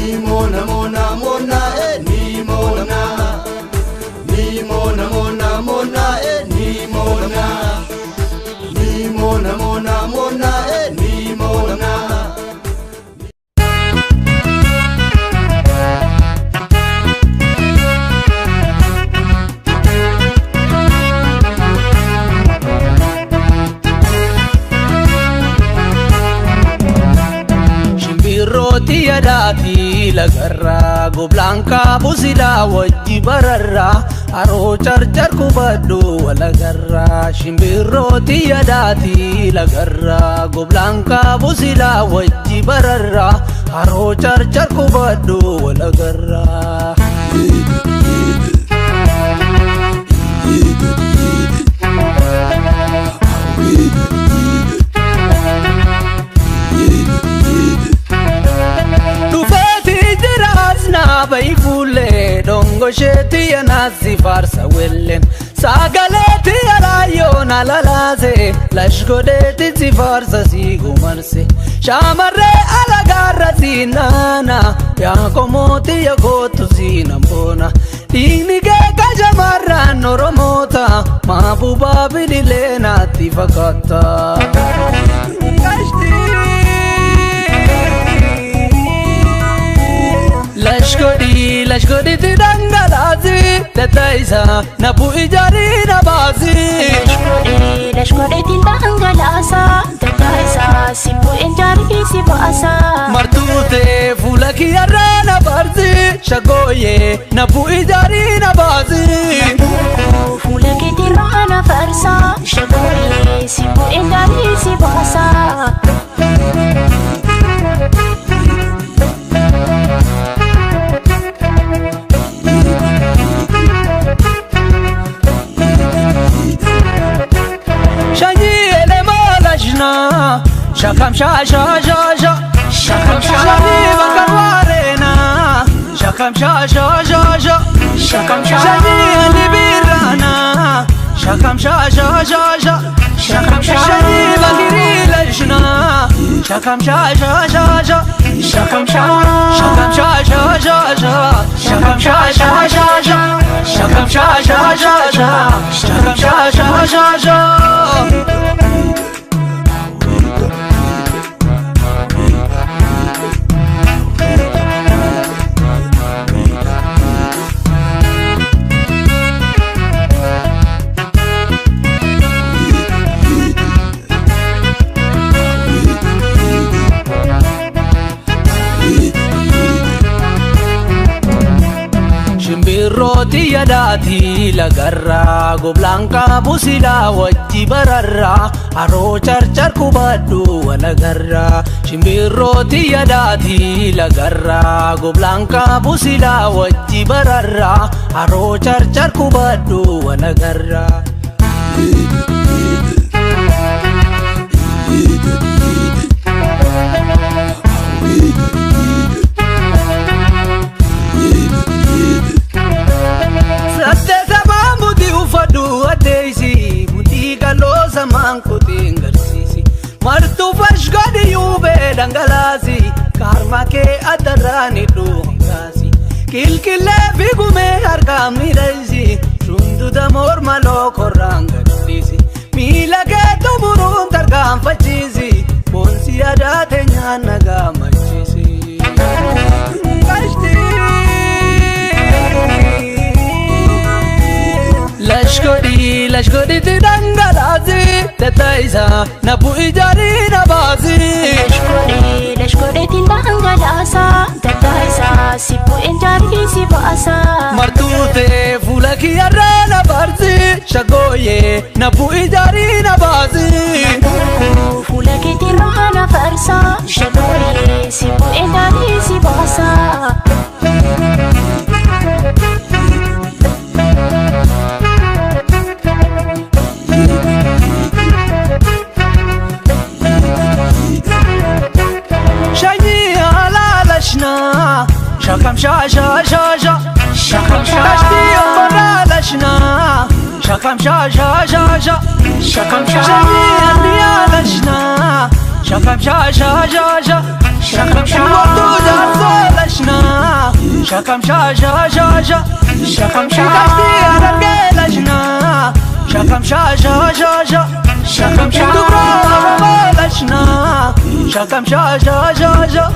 Mona mona mona ni mona ni mona mona mona ni mona ni mona mona mona ni mona Roti adati lagarra goblanka busida wajji bararra aro charchar kubaddu walagarra shimbirroti adati lagarra goblanka busida wajji bararra aro charchar kubaddu walagarra Baifule dongo sheti ya nazi farsa wellen sagaleti ya rayon alalaze lashgodeti zi farsa sigu marse shamarre alagarra zinana ya komoti ya kotu zinambona dinige kajamarra noromota mabuba bililena tifakata Lashkodi tidangalazi tataisa nabu ijari nabazi Lashkodi tidangalasa tataisa sipu ijari sibasa Martute fulaki arana barzi shagoye nabu ijari nabazi Fulaki tirana farsa shagoye sipu ijari sibasa Shakam sha sha sha sha Shakam sha shani bakarwarena Shakam sha sha sha sha Shakam sha shani alibirana Shakam sha sha sha sha Shakam sha shani bakiri lashna Shakam sha sha sha sha Shakam sha sha sha sha sha Shakam sha sha sha sha Shakam sha sha sha sha Shakam sha sha sha sha Roti adati lagarra goblanka busida wajji bararra aro charchar kubaddu walagarra shimbirroti adati lagarra goblanka busida wajji bararra aro charchar kubaddu walagarra Martu fashgadi yube dangalasi karma ke adarani do kasi kilkile bigume harka miraisi shundu da mor malo korangati mila ke to burum targam fachisi bonsi adate nyana ga machisi Lashkodi tidangalazi tataisa nabu ijari nabazi Lashkodi tidangalasa tataisa sipu ijari sibasa Martute fulaki arana barzi shagoye nabu ijari nabazi Fulaki tirana farsa shagoye sipu ijari sibasa Shakam sha sha sha sha Shakam sha Kashti ombara lashna Shakam sha sha sha sha Shakam sha Shani andiya lashna Shakam sha sha sha sha Shakam sha Wabdu darzo lashna شكم شاشا شاشا شكم شاشا رجلشنا شكم شاشا شاشا شكم شاشا رجلشنا شكم شاشا شاشا